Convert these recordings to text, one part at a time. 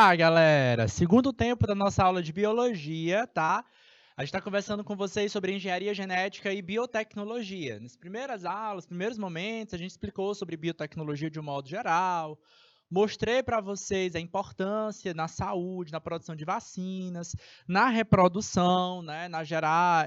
lá, galera! Segundo tempo da nossa aula de biologia, tá? A gente está conversando com vocês sobre engenharia genética e biotecnologia. Nas primeiras aulas, primeiros momentos, a gente explicou sobre biotecnologia de um modo geral, mostrei para vocês a importância na saúde, na produção de vacinas, na reprodução, né, na gerar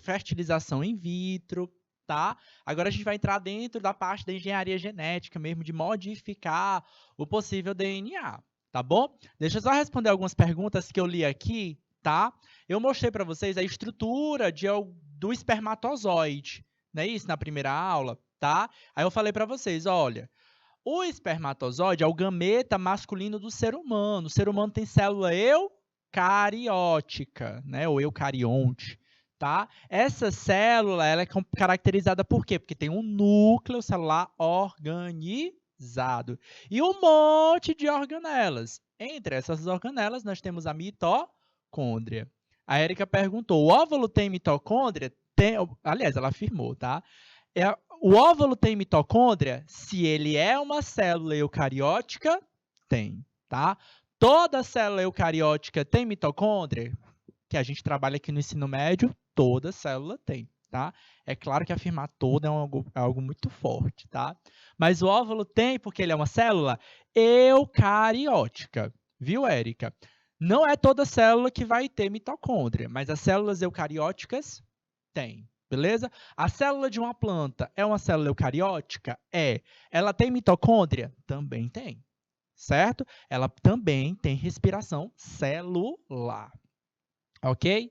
fertilização in vitro, tá? Agora a gente vai entrar dentro da parte da engenharia genética mesmo, de modificar o possível DNA, tá bom? Deixa eu só responder algumas perguntas que eu li aqui, tá? Eu mostrei para vocês a estrutura do espermatozoide, não é isso? Na primeira aula, tá? Aí eu falei para vocês, olha, o espermatozoide é o gameta masculino do ser humano. O ser humano tem célula eucariótica, né? Ou eucarionte, tá? Essa célula ela é caracterizada por quê? Porque tem um núcleo celular organizado e um monte de organelas. Entre essas organelas, nós temos a mitocôndria. A Érica perguntou, o óvulo tem mitocôndria? Tem, aliás, ela afirmou, tá? O óvulo tem mitocôndria? Se ele é uma célula eucariótica, tem, tá? Toda célula eucariótica tem mitocôndria? Que a gente trabalha aqui no ensino médio, toda célula tem, tá? É claro que afirmar toda é algo muito forte, tá? Mas o óvulo tem porque ele é uma célula eucariótica, viu, Érica? Não é toda célula que vai ter mitocôndria, mas as células eucarióticas têm. Beleza? A célula de uma planta é uma célula eucariótica? É. Ela tem mitocôndria? Também tem. Certo? Ela também tem respiração celular. Ok?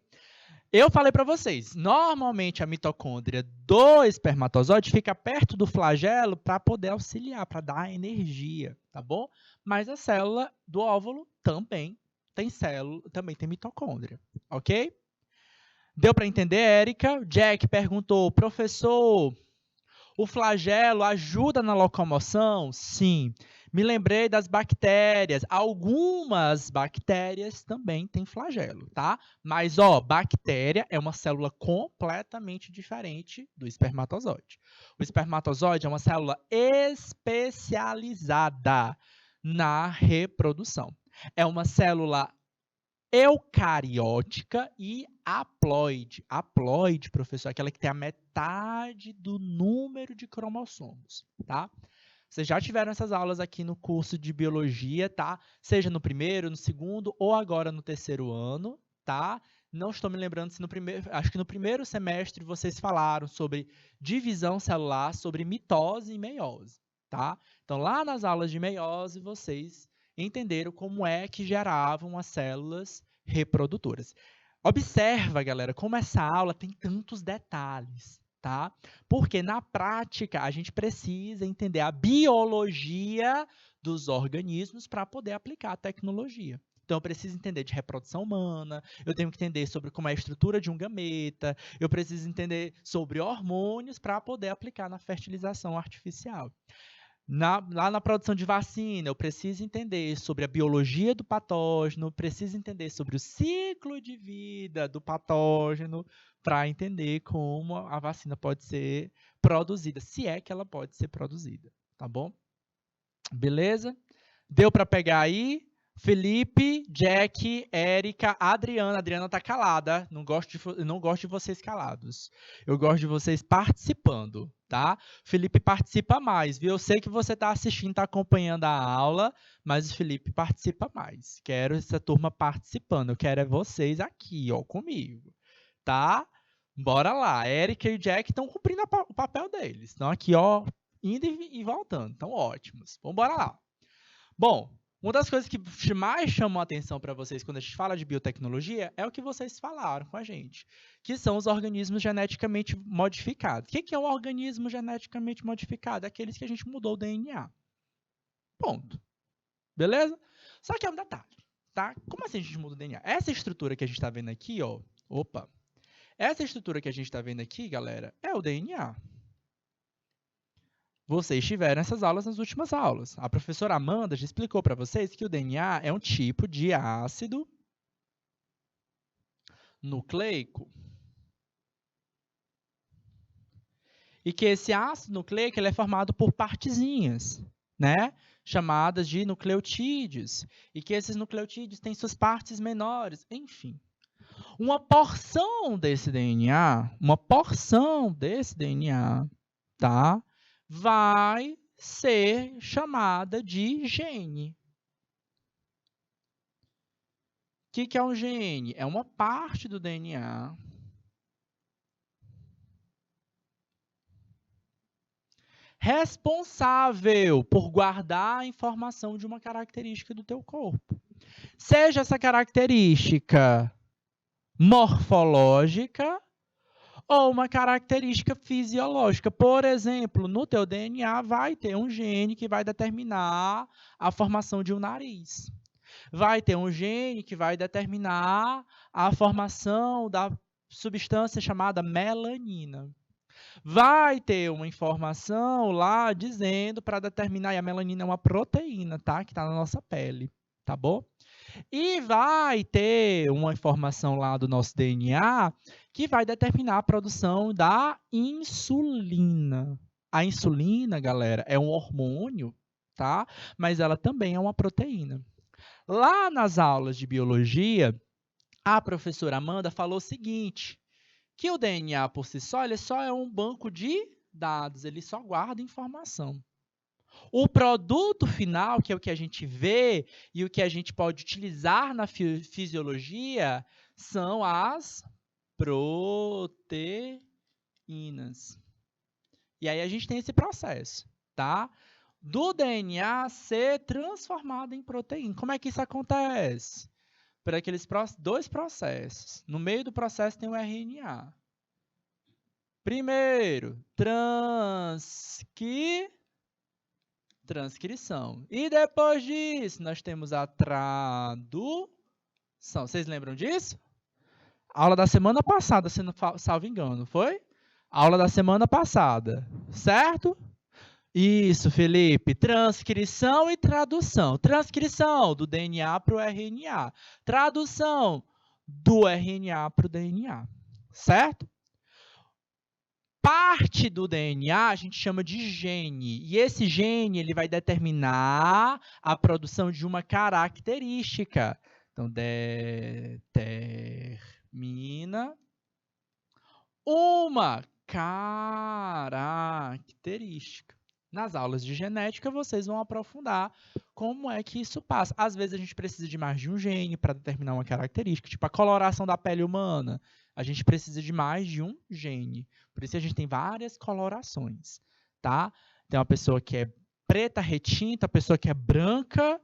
Eu falei para vocês, normalmente a mitocôndria do espermatozoide fica perto do flagelo para poder auxiliar, para dar energia, tá bom? Mas a célula do óvulo também tem mitocôndria, ok? Deu para entender, Érica? Jack perguntou, professor, o flagelo ajuda na locomoção? Sim. Me lembrei das bactérias. Algumas bactérias também têm flagelo, tá? Mas, ó, bactéria é uma célula completamente diferente do espermatozoide. O espermatozoide é uma célula especializada na reprodução. É uma célula eucariótica e haploide. Haploide, professor, é aquela que tem a metade do número de cromossomos, tá? Vocês já tiveram essas aulas aqui no curso de biologia, tá? Seja no primeiro, no segundo ou agora no terceiro ano, tá? Não estou me lembrando se no primeiro, acho que no primeiro semestre vocês falaram sobre divisão celular, sobre mitose e meiose, tá? Então lá nas aulas de meiose vocês entenderam como é que geravam as células reprodutoras. Observa, galera, como essa aula tem tantos detalhes, tá? Porque na prática a gente precisa entender a biologia dos organismos para poder aplicar a tecnologia. Então, eu preciso entender de reprodução humana, eu tenho que entender sobre como é a estrutura de um gameta, eu preciso entender sobre hormônios para poder aplicar na fertilização artificial. Lá na produção de vacina, eu preciso entender sobre a biologia do patógeno, preciso entender sobre o ciclo de vida do patógeno para entender como a vacina pode ser produzida, se é que ela pode ser produzida, tá bom? Beleza? Deu para pegar aí? Felipe, Jack, Érica, Adriana. Adriana tá calada. Não gosto de vocês calados. Eu gosto de vocês participando, tá? Felipe participa mais, viu? Eu sei que você tá assistindo, tá acompanhando a aula, mas o Felipe participa mais. Quero essa turma participando. Eu quero é vocês aqui, ó, comigo, tá? Bora lá. Érica e Jack estão cumprindo o papel deles. Estão aqui, ó, indo e voltando. Estão ótimos. Vamos embora lá. Bom, uma das coisas que mais chamam a atenção para vocês quando a gente fala de biotecnologia é o que vocês falaram com a gente, que são os organismos geneticamente modificados. O que é um organismo geneticamente modificado? É aqueles que a gente mudou o DNA. Ponto. Beleza? Só que é um detalhe, tá? Como assim a gente muda o DNA? Essa estrutura que a gente está vendo aqui, ó, essa estrutura que a gente está vendo aqui, galera, é o DNA. Vocês tiveram essas aulas nas últimas aulas. A professora Amanda já explicou para vocês que o DNA é um tipo de ácido nucleico. E que esse ácido nucleico ele é formado por partezinhas, né? chamadas de nucleotídeos, e que esses nucleotídeos têm suas partes menores, enfim. Uma porção desse DNA, tá, vai ser chamada de gene. O que é um gene? É uma parte do DNA responsável por guardar a informação de uma característica do teu corpo. Seja essa característica morfológica ou uma característica fisiológica. Por exemplo, no teu DNA vai ter um gene que vai determinar a formação de um nariz. Vai ter um gene que vai determinar a formação da substância chamada melanina. Vai ter uma informação lá dizendo para determinar, e a melanina é uma proteína, tá? Que está na nossa pele, tá bom? E vai ter uma informação lá do nosso DNA que vai determinar a produção da insulina. A insulina, galera, é um hormônio, tá? Mas ela também é uma proteína. Lá nas aulas de biologia, a professora Amanda falou o seguinte, que o DNA por si só, ele só é um banco de dados, ele só guarda informação. O produto final, que é o que a gente vê e o que a gente pode utilizar na fisiologia, são as proteínas. E aí a gente tem esse processo, tá? Do DNA ser transformado em proteína. Como é que isso acontece? Por aqueles dois processos. No meio do processo tem o RNA. Primeiro, transcrição. E depois disso, nós temos a tradução. Vocês lembram disso? Aula da semana passada, se não salvo engano, foi? Aula da semana passada, certo? Isso, Felipe. Transcrição e tradução. Transcrição do DNA para o RNA. Tradução do RNA para o DNA, certo? Parte do DNA a gente chama de gene, e esse gene ele vai determinar a produção de uma característica. Então, determina uma característica. Nas aulas de genética, vocês vão aprofundar como é que isso passa. Às vezes, a gente precisa de mais de um gene para determinar uma característica, tipo a coloração da pele humana. A gente precisa de mais de um gene. Por isso, a gente tem várias colorações, tá? Tem uma pessoa que é preta retinta, a pessoa que é branca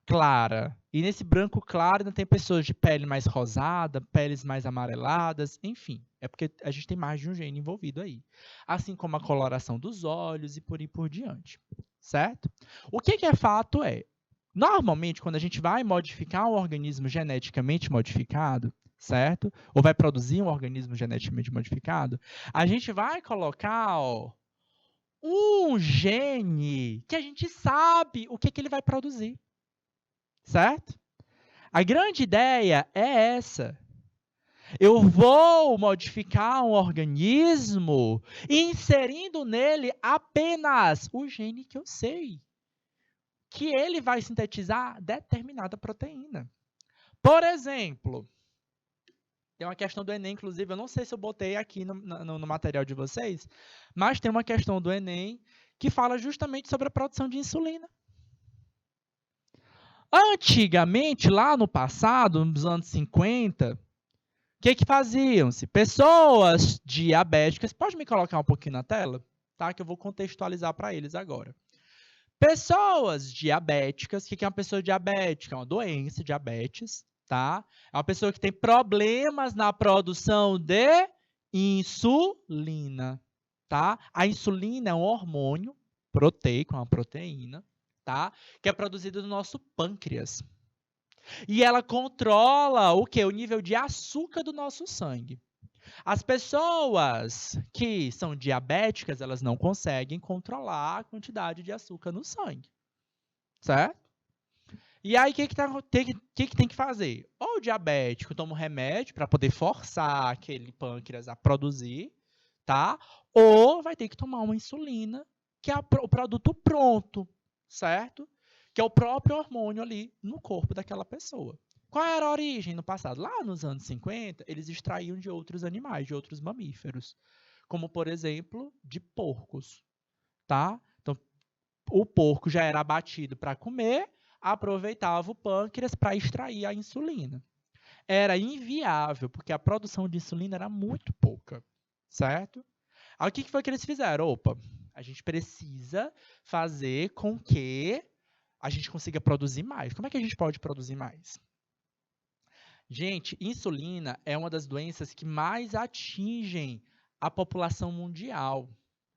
clara. E nesse branco claro ainda tem pessoas de pele mais rosada, peles mais amareladas, enfim. É porque a gente tem mais de um gene envolvido aí. Assim como a coloração dos olhos e por aí por diante. Certo? O que é fato é, normalmente, quando a gente vai modificar um organismo geneticamente modificado, certo? Ou vai produzir um organismo geneticamente modificado, a gente vai colocar um gene que a gente sabe o que ele vai produzir. Certo? A grande ideia é essa. Eu vou modificar um organismo inserindo nele apenas o gene que eu sei, que ele vai sintetizar determinada proteína. Por exemplo, tem uma questão do Enem, inclusive, eu não sei se eu botei aqui no material de vocês, mas tem uma questão do Enem que fala justamente sobre a produção de insulina. Antigamente, lá no passado, nos anos 50, o que faziam-se? Pessoas diabéticas, pode me colocar um pouquinho na tela? Tá? Que eu vou contextualizar para eles agora. Pessoas diabéticas, o que é uma pessoa diabética? É uma doença, diabetes, tá? É uma pessoa que tem problemas na produção de insulina, tá? A insulina é um hormônio proteico, uma proteína, tá? Que é produzida no nosso pâncreas. E ela controla o quê? O nível de açúcar do nosso sangue. As pessoas que são diabéticas, elas não conseguem controlar a quantidade de açúcar no sangue. Certo? E aí, o que tem que fazer? Ou o diabético toma um remédio para poder forçar aquele pâncreas a produzir, tá? Ou vai ter que tomar uma insulina, que é o produto pronto, certo? que é o próprio hormônio ali no corpo daquela pessoa. Qual era a origem no passado? Lá nos anos 50, eles extraíam de outros animais, de outros mamíferos, como, por exemplo, de porcos, tá? Então, o porco já era abatido para comer, aproveitava o pâncreas para extrair a insulina. Era inviável, porque a produção de insulina era muito pouca, certo? Aí o que foi que eles fizeram? Opa, a gente precisa fazer com que a gente consiga produzir mais. Como é que a gente pode produzir mais? Gente, insulina é uma das doenças que mais atingem a população mundial,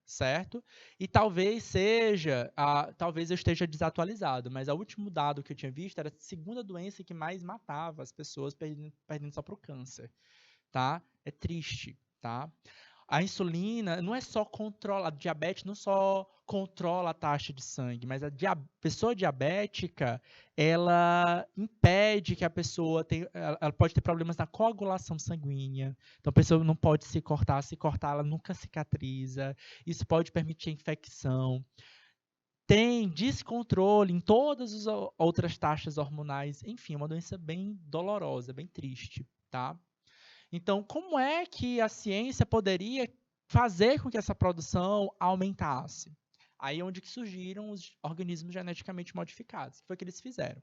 certo? E talvez seja, talvez eu esteja desatualizado, mas o último dado que eu tinha visto era a segunda doença que mais matava as pessoas, perdendo só para o câncer, tá? É triste, tá? A insulina não é só controla, a diabetes não só controla a taxa de sangue, mas a pessoa diabética, ela impede que a pessoa tenha, ela pode ter problemas na coagulação sanguínea. Então a pessoa não pode se cortar ela nunca cicatriza. Isso pode permitir infecção. Tem descontrole em todas as outras taxas hormonais. Enfim, é uma doença bem dolorosa, bem triste, tá? Então, como é que a ciência poderia fazer com que essa produção aumentasse? Aí é onde que surgiram os organismos geneticamente modificados. O que foi que eles fizeram?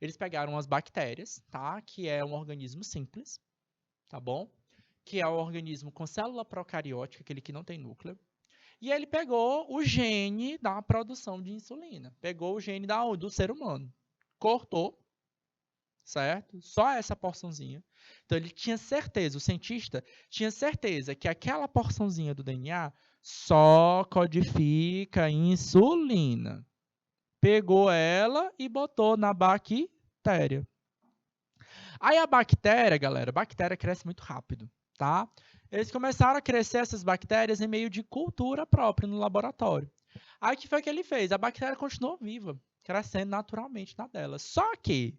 Eles pegaram as bactérias, tá? Que é um organismo simples, tá bom? Que é um organismo com célula procariótica, aquele que não tem núcleo. E ele pegou o gene da produção de insulina. Pegou o gene do ser humano. Cortou, certo? Só essa porçãozinha. Então ele tinha certeza, o cientista tinha certeza que aquela porçãozinha do DNA só codifica insulina. Pegou ela e botou na bactéria. Aí a bactéria, galera, a bactéria cresce muito rápido, tá? Eles começaram a crescer essas bactérias em meio de cultura própria no laboratório. Aí o que foi que ele fez? A bactéria continuou viva, crescendo naturalmente na dela. Só que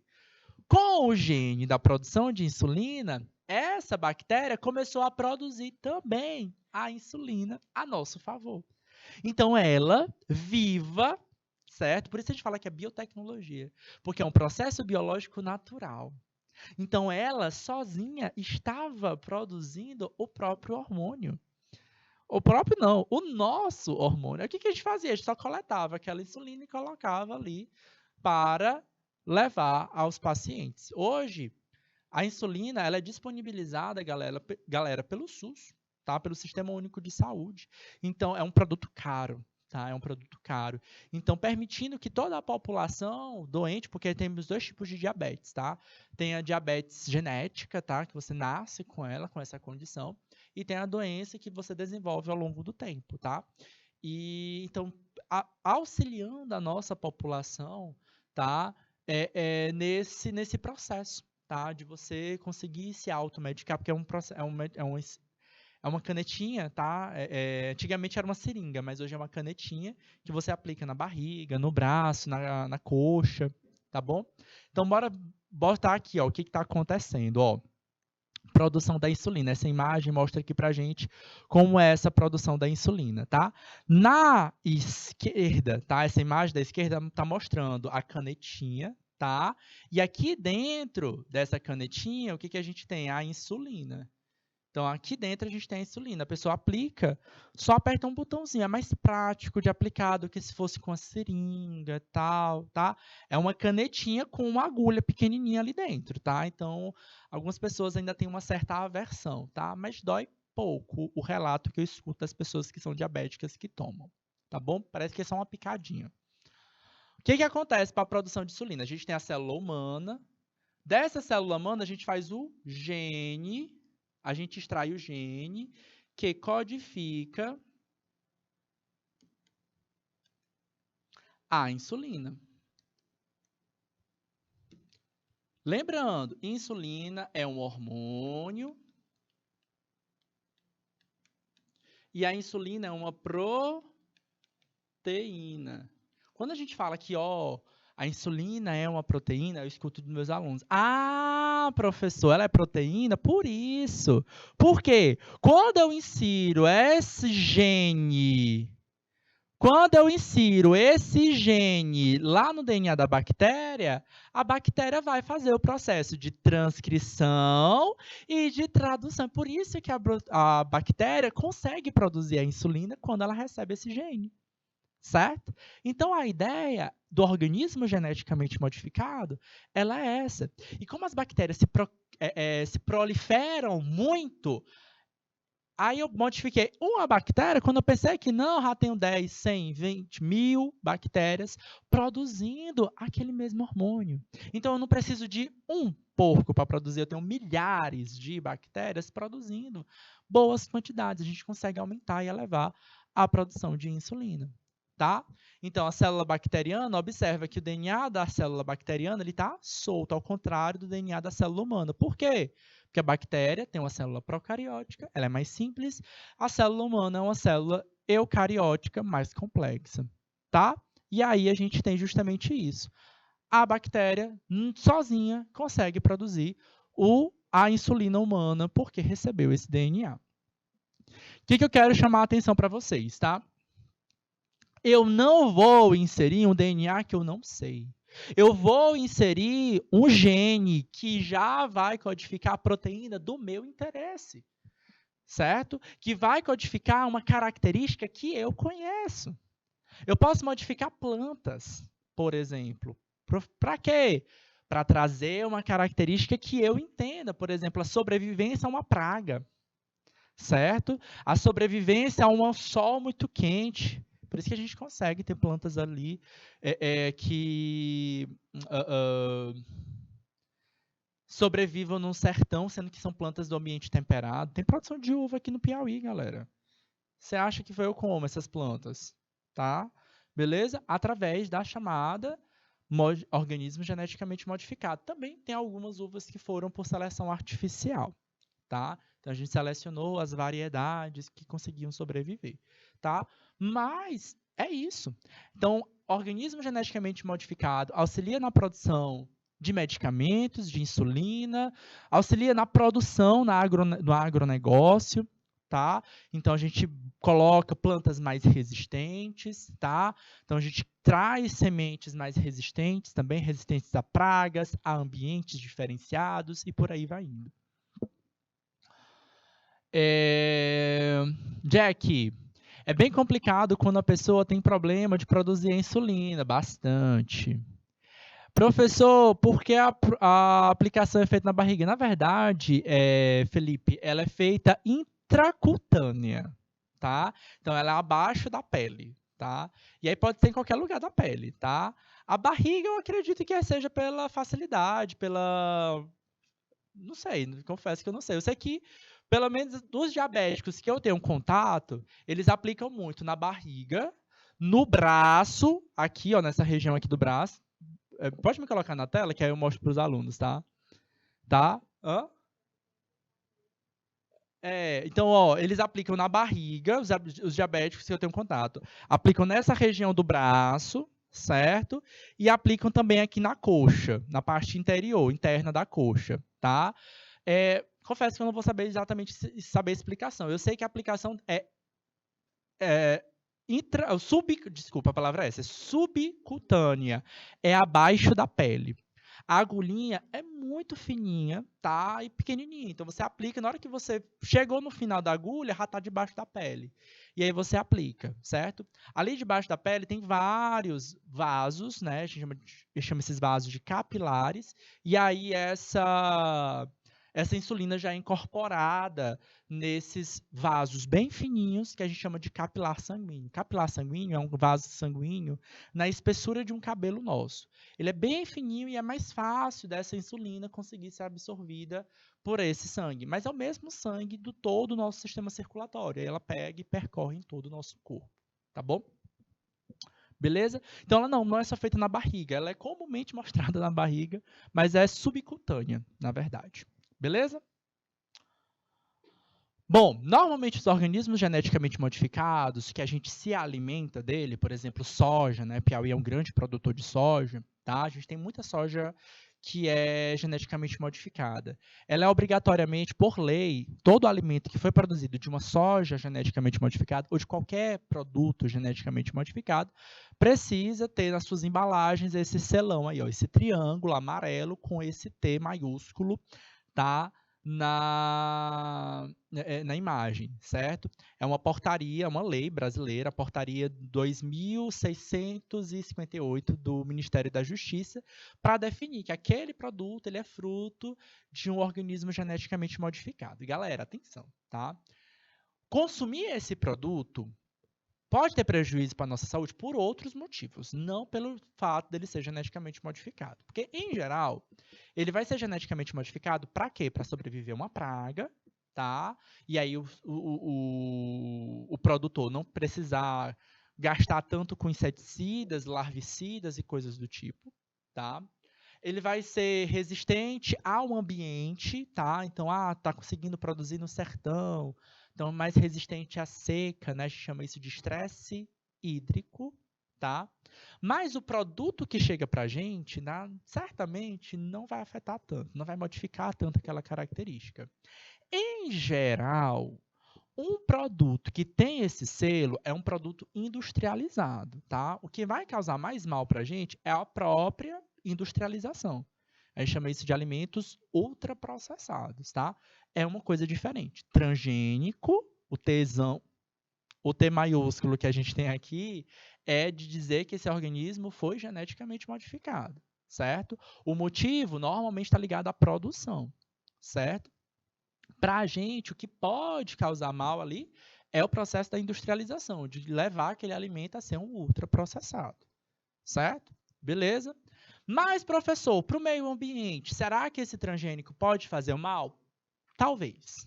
com o gene da produção de insulina, essa bactéria começou a produzir também a insulina a nosso favor. Então, ela, viva, certo? Por isso a gente fala que é biotecnologia, porque é um processo biológico natural. Então, ela sozinha estava produzindo o próprio hormônio. O próprio não, o nosso hormônio. O que a gente fazia? A gente só coletava aquela insulina e colocava ali para levar aos pacientes. Hoje, a insulina ela é disponibilizada, galera, pelo SUS, tá? Pelo Sistema Único de Saúde. Então, é um produto caro. Tá? É um produto caro. Então, permitindo que toda a população doente, porque temos dois tipos de diabetes, tá? Tem a diabetes genética, tá? Que você nasce com ela, com essa condição, e tem a doença que você desenvolve ao longo do tempo, tá? E então, auxiliando a nossa população, tá? Nesse processo, tá? De você conseguir se automedicar, porque é uma canetinha, tá? Antigamente era uma seringa, mas hoje é uma canetinha que você aplica na barriga, no braço, na coxa, tá bom? Então, bora botar aqui, ó, o que está acontecendo, ó. Produção da insulina. Essa imagem mostra aqui pra gente como é essa produção da insulina, tá? Na esquerda, tá? Essa imagem da esquerda está mostrando a canetinha, tá? E aqui dentro dessa canetinha, o que a gente tem? A insulina. Então, aqui dentro a gente tem a insulina. A pessoa aplica, só aperta um botãozinho. É mais prático de aplicar do que se fosse com a seringa e tal, tá? É uma canetinha com uma agulha pequenininha ali dentro, tá? Então, algumas pessoas ainda têm uma certa aversão, tá? Mas dói pouco o relato que eu escuto das pessoas que são diabéticas que tomam, tá bom? Parece que é só uma picadinha. O que acontece para a produção de insulina? A gente tem a célula humana. Dessa célula humana, a gente faz o gene. A gente extrai o gene que codifica a insulina. Lembrando, insulina é um hormônio e a insulina é uma proteína. Quando a gente fala que a insulina é uma proteína, eu escuto dos meus alunos. Ah, professor, ela é proteína? Por isso. Por quê? Quando eu insiro esse gene Quando eu insiro esse gene lá no DNA da bactéria, a bactéria vai fazer o processo de transcrição e de tradução. Por isso que a bactéria consegue produzir a insulina quando ela recebe esse gene. Certo? Então, a ideia do organismo geneticamente modificado, ela é essa. E como as bactérias se proliferam muito, aí eu modifiquei uma bactéria, quando eu pensei que não, já tenho 10, 100, 20 mil bactérias produzindo aquele mesmo hormônio. Então, eu não preciso de um porco para produzir, eu tenho milhares de bactérias produzindo boas quantidades. A gente consegue aumentar e elevar a produção de insulina. Tá? Então, a célula bacteriana, observa que o DNA da célula bacteriana está solto, ao contrário do DNA da célula humana. Por quê? Porque a bactéria tem uma célula procariótica, ela é mais simples. A célula humana é uma célula eucariótica mais complexa. Tá? E aí a gente tem justamente isso. A bactéria, sozinha, consegue produzir a insulina humana porque recebeu esse DNA. O que eu quero chamar a atenção para vocês, tá? Eu não vou inserir um DNA que eu não sei. Eu vou inserir um gene que já vai codificar a proteína do meu interesse, certo? Que vai codificar uma característica que eu conheço. Eu posso modificar plantas, por exemplo. Para quê? Para trazer uma característica que eu entenda. Por exemplo, a sobrevivência a uma praga, certo? A sobrevivência a um sol muito quente. Por isso que a gente consegue ter plantas ali que sobrevivam num sertão, sendo que são plantas do ambiente temperado. Tem produção de uva aqui no Piauí, galera. Você acha que foi eu como essas plantas? Tá? Beleza? Através da chamada organismo geneticamente modificado. Também tem algumas uvas que foram por seleção artificial. Tá? Então, a gente selecionou as variedades que conseguiam sobreviver. Tá? Mas é isso. Então, organismo geneticamente modificado auxilia na produção de medicamentos, de insulina, auxilia na produção no agronegócio, tá? Então, a gente coloca plantas mais resistentes, tá? Então, a gente traz sementes mais resistentes, também resistentes a pragas, a ambientes diferenciados e por aí vai indo. Jack, é bem complicado quando a pessoa tem problema de produzir a insulina, bastante. Professor, por que a aplicação é feita na barriga? Na verdade, Felipe, ela é feita intracutânea, tá? Então, ela é abaixo da pele, tá? E aí pode ser em qualquer lugar da pele, tá? A barriga, eu acredito que seja pela facilidade, não sei, confesso que eu não sei. Eu sei que, pelo menos dos diabéticos que eu tenho contato, eles aplicam muito na barriga, no braço, aqui, ó, nessa região aqui do braço. Pode me colocar na tela, que aí eu mostro para os alunos, tá? Tá? Hã? Então, ó, eles aplicam na barriga, os diabéticos que eu tenho contato. Aplicam nessa região do braço, certo? E aplicam também aqui na coxa, na parte interna da coxa, tá? Confesso que eu não vou saber exatamente saber a explicação. Eu sei que a aplicação desculpa, a palavra é essa, subcutânea, é abaixo da pele. A agulhinha é muito fininha, tá? E pequenininha. Então, você aplica, na hora que você chegou no final da agulha, já está debaixo da pele. E aí você aplica, certo? Ali debaixo da pele tem vários vasos, né? A gente chama esses vasos de capilares. E aí essa insulina já é incorporada nesses vasos bem fininhos, que a gente chama de capilar sanguíneo. Capilar sanguíneo é um vaso sanguíneo na espessura de um cabelo nosso. Ele é bem fininho e é mais fácil dessa insulina conseguir ser absorvida por esse sangue. Mas é o mesmo sangue do todo o nosso sistema circulatório. Aí ela pega e percorre em todo o nosso corpo. Tá bom? Beleza? Então, ela não é só feita na barriga. Ela é comumente mostrada na barriga, mas é subcutânea, na verdade. Beleza? Bom, normalmente os organismos geneticamente modificados, que a gente se alimenta dele, por exemplo, soja, né? Piauí é um grande produtor de soja, tá? A gente tem muita soja que é geneticamente modificada. Ela é obrigatoriamente, por lei, todo alimento que foi produzido de uma soja geneticamente modificada ou de qualquer produto geneticamente modificado, precisa ter nas suas embalagens esse selão aí, ó, esse triângulo amarelo com esse T maiúsculo, tá? Na imagem, certo? É uma portaria, uma lei brasileira, a portaria 2658 do Ministério da Justiça, para definir que aquele produto ele é fruto de um organismo geneticamente modificado. E galera, atenção, tá? Consumir esse produto pode ter prejuízo para a nossa saúde por outros motivos, não pelo fato dele ser geneticamente modificado. Porque, em geral, ele vai ser geneticamente modificado para quê? Para sobreviver a uma praga, tá? E aí o produtor não precisar gastar tanto com inseticidas, larvicidas e coisas do tipo, tá? Ele vai ser resistente ao ambiente, tá? Então, tá conseguindo produzir no sertão, então mais resistente à seca, né? A gente chama isso de estresse hídrico, tá? Mas o produto que chega para a gente, né, certamente não vai afetar tanto, não vai modificar tanto aquela característica. Em geral, um produto que tem esse selo é um produto industrializado, tá? O que vai causar mais mal para a gente é a própria industrialização. A gente chama isso de alimentos ultraprocessados, tá? É uma coisa diferente. Transgênico, o Tzão, o T maiúsculo que a gente tem aqui, é de dizer que esse organismo foi geneticamente modificado, certo? O motivo normalmente está ligado à produção, certo? Para a gente, o que pode causar mal ali é o processo da industrialização, de levar aquele alimento a ser um ultraprocessado, certo? Beleza? Mas, professor, para o meio ambiente, será que esse transgênico pode fazer mal? Talvez.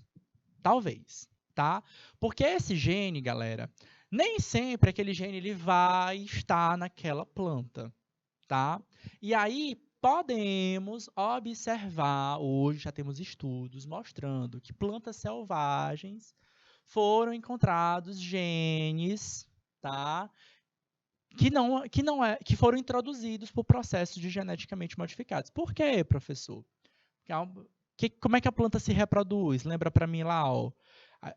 Talvez, tá? Porque esse gene, galera, nem sempre aquele gene ele vai estar naquela planta, tá? E aí podemos observar, hoje já temos estudos mostrando que plantas selvagens foram encontrados genes, tá? Que foram introduzidos por processos de geneticamente modificados. Por quê, professor? Como é que a planta se reproduz? Lembra para mim lá, ó.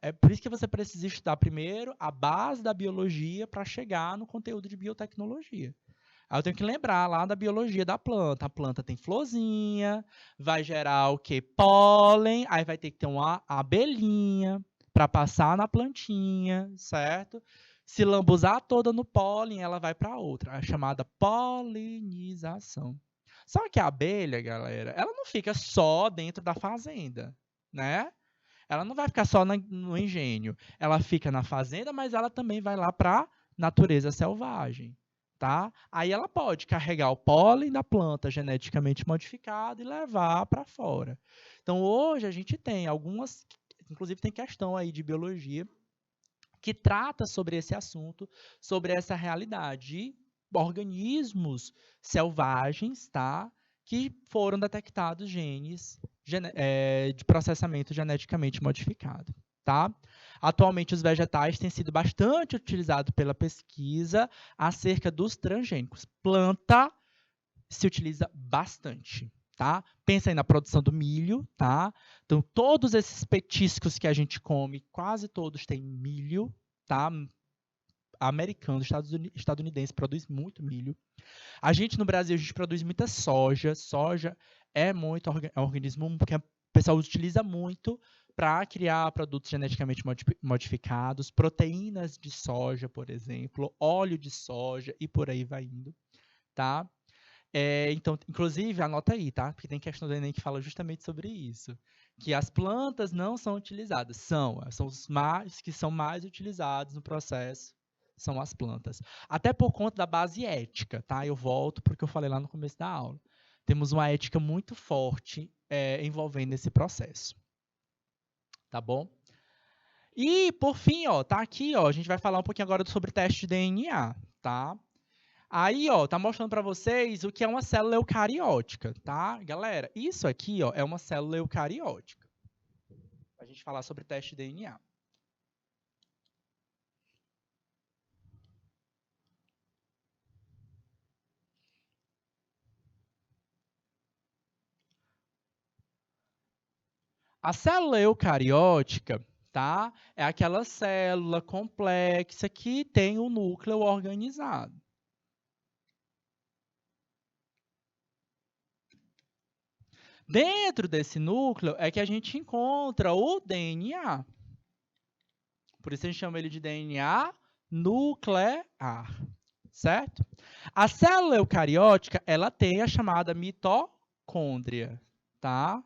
É por isso que você precisa estudar primeiro a base da biologia para chegar no conteúdo de biotecnologia. Aí eu tenho que lembrar lá da biologia da planta. A planta tem florzinha, vai gerar o quê? Pólen, aí vai ter que ter uma abelhinha para passar na plantinha, certo? Se lambuzar toda no pólen, ela vai para outra, a chamada polinização. Só que a abelha, galera, ela não fica só dentro da fazenda, né? Ela não vai ficar só no engenho. Ela fica na fazenda, mas ela também vai lá para a natureza selvagem, tá? Aí ela pode carregar o pólen da planta geneticamente modificado e levar para fora. Então, hoje a gente tem algumas, inclusive tem questão aí de biologia que trata sobre esse assunto, sobre essa realidade de organismos selvagens, tá? Que foram detectados genes de processamento geneticamente modificado, tá? Atualmente, os vegetais têm sido bastante utilizados pela pesquisa acerca dos transgênicos. Planta se utiliza bastante, tá? Pensa aí na produção do milho, tá? Então, todos esses petiscos que a gente come, quase todos têm milho, tá? Americano, estadunidense produz muito milho. A gente no Brasil, a gente produz muita soja. Soja é muito é um organismo que o pessoal utiliza muito para criar produtos geneticamente modificados, proteínas de soja, por exemplo, óleo de soja e por aí vai indo, tá? Então, inclusive, anota aí, tá? Porque tem questão do Enem que fala justamente sobre isso. Que as plantas não são utilizadas. São os mais que são mais utilizados no processo, são as plantas. Até por conta da base ética, tá? Eu volto porque eu falei lá no começo da aula. Temos uma ética muito forte envolvendo esse processo. Tá bom? E, por fim, ó, tá aqui, ó, a gente vai falar um pouquinho agora sobre teste de DNA, tá? Aí, ó, tá mostrando para vocês o que é uma célula eucariótica, tá? Galera, isso aqui, ó, é uma célula eucariótica. A gente falar sobre teste de DNA. A célula eucariótica, tá? É aquela célula complexa que tem o núcleo organizado. Dentro desse núcleo é que a gente encontra o DNA. Por isso a gente chama ele de DNA nuclear, certo? A célula eucariótica, ela tem a chamada mitocôndria, tá?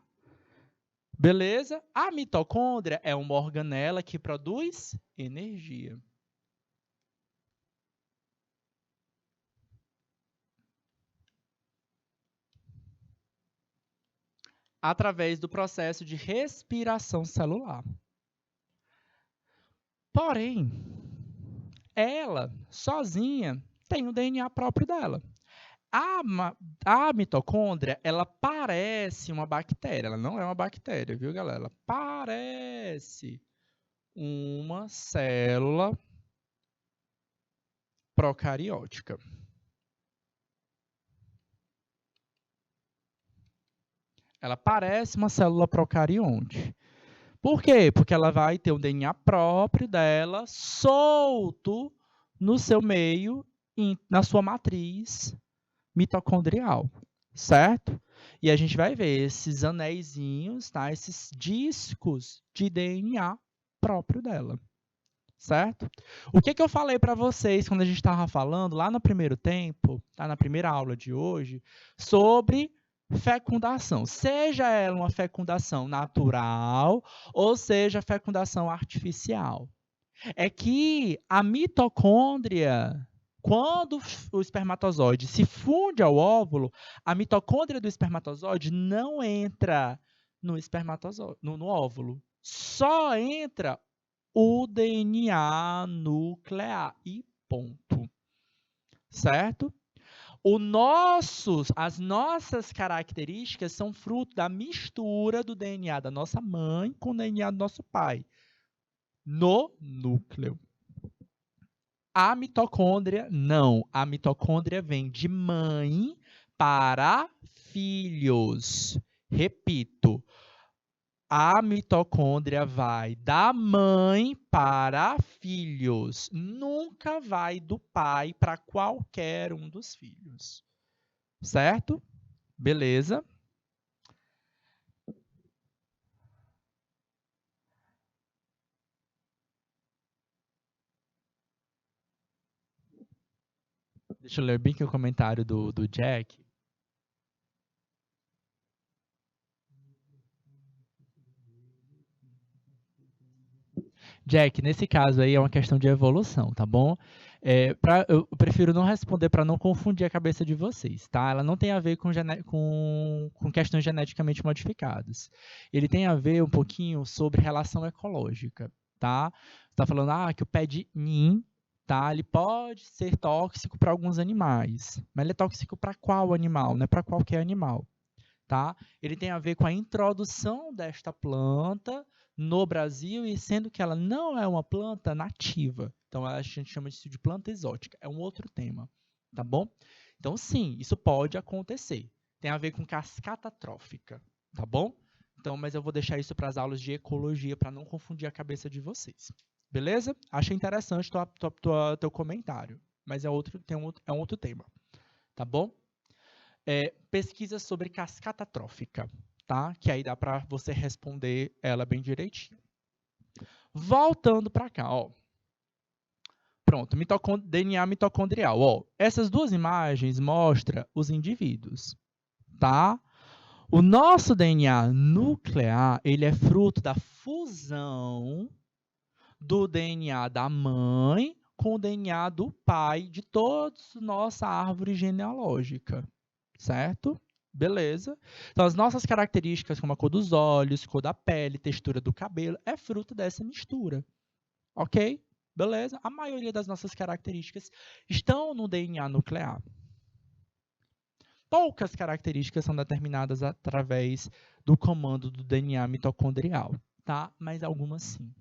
Beleza? A mitocôndria é uma organela que produz energia. Através do processo de respiração celular. Porém, ela, sozinha, tem o DNA próprio dela. A mitocôndria, ela parece uma bactéria. Ela não é uma bactéria, viu, galera? Ela parece uma célula procariótica. Ela parece uma célula procarionte. Por quê? Porque ela vai ter um DNA próprio dela, solto no seu meio, na sua matriz mitocondrial, certo? E a gente vai ver esses anéisinhos, tá? Esses discos de DNA próprio dela, certo? O que eu falei para vocês quando a gente estava falando lá no primeiro tempo, tá? Na primeira aula de hoje, sobre fecundação, seja ela uma fecundação natural ou seja fecundação artificial. É que a mitocôndria, quando o espermatozoide se funde ao óvulo, a mitocôndria do espermatozoide não entra no espermatozoide, no óvulo. Só entra o DNA nuclear e ponto. Certo? As nossas características são fruto da mistura do DNA da nossa mãe com o DNA do nosso pai no núcleo. A mitocôndria, não. A mitocôndria vem de mãe para filhos. Repito, a mitocôndria vai da mãe para filhos. Nunca vai do pai para qualquer um dos filhos. Certo? Beleza? Deixa eu ler bem aqui o comentário do Jack. Jack, nesse caso aí é uma questão de evolução, tá bom? Eu prefiro não responder para não confundir a cabeça de vocês, tá? Ela não tem a ver com questões geneticamente modificadas. Ele tem a ver um pouquinho sobre relação ecológica, tá? Você está falando que o pé de nim, tá? Ele pode ser tóxico para alguns animais, mas ele é tóxico para qual animal? Não é para qualquer animal. Tá? Ele tem a ver com a introdução desta planta no Brasil, e sendo que ela não é uma planta nativa. Então, a gente chama isso de planta exótica. É um outro tema, tá bom? Então, sim, isso pode acontecer. Tem a ver com cascata trófica, tá bom? Então, mas eu vou deixar isso para as aulas de ecologia, para não confundir a cabeça de vocês. Beleza? Achei interessante teu comentário, mas é um outro tema, tá bom? Pesquisa sobre cascata trófica, tá? Que aí dá para você responder ela bem direitinho. Voltando para cá, ó. Pronto, DNA mitocondrial. Ó. Essas duas imagens mostram os indivíduos, tá? O nosso DNA nuclear, ele é fruto da fusão do DNA da mãe com o DNA do pai de toda nossa árvore genealógica, certo? Beleza. Então, as nossas características, como a cor dos olhos, cor da pele, textura do cabelo, é fruto dessa mistura. Ok? Beleza? A maioria das nossas características estão no DNA nuclear. Poucas características são determinadas através do comando do DNA mitocondrial, tá? Mas algumas sim.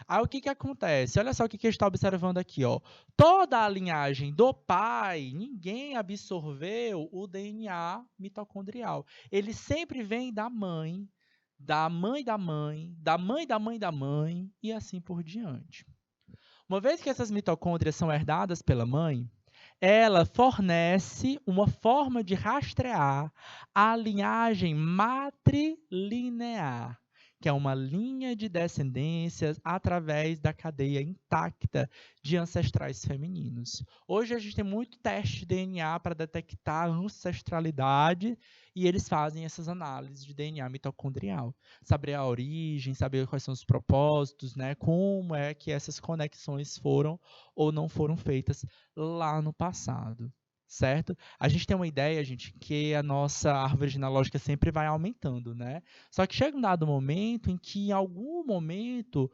Aí o que acontece? Olha só o que a gente está observando aqui. Ó. Toda a linhagem do pai, ninguém absorveu o DNA mitocondrial. Ele sempre vem da mãe, da mãe da mãe, da mãe da mãe da mãe e assim por diante. Uma vez que essas mitocôndrias são herdadas pela mãe, ela fornece uma forma de rastrear a linhagem matrilinear, que é uma linha de descendências através da cadeia intacta de ancestrais femininos. Hoje a gente tem muito teste de DNA para detectar a ancestralidade e eles fazem essas análises de DNA mitocondrial. Saber a origem, saber quais são os propósitos, né? Como é que essas conexões foram ou não foram feitas lá no passado, certo? A gente tem uma ideia, gente, que a nossa árvore genealógica sempre vai aumentando, né? Só que chega um dado momento em que, em algum momento,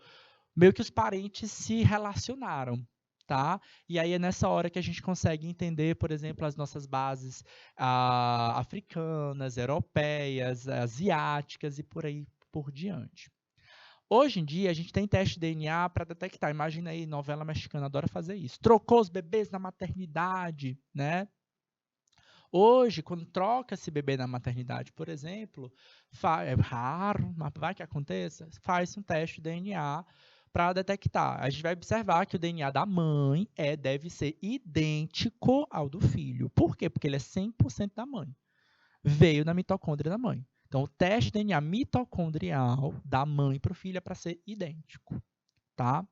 meio que os parentes se relacionaram, tá? E aí é nessa hora que a gente consegue entender, por exemplo, as nossas bases africanas, europeias, asiáticas e por aí por diante. Hoje em dia, a gente tem teste de DNA para detectar. Imagina aí, novela mexicana adora fazer isso. Trocou os bebês na maternidade, né? Hoje, quando troca esse bebê na maternidade, por exemplo, é raro, mas vai que aconteça, faz um teste de DNA para detectar. A gente vai observar que o DNA da mãe deve ser idêntico ao do filho. Por quê? Porque ele é 100% da mãe. Veio da mitocôndria da mãe. Então, o teste de DNA mitocondrial da mãe para o filho é para ser idêntico, tá?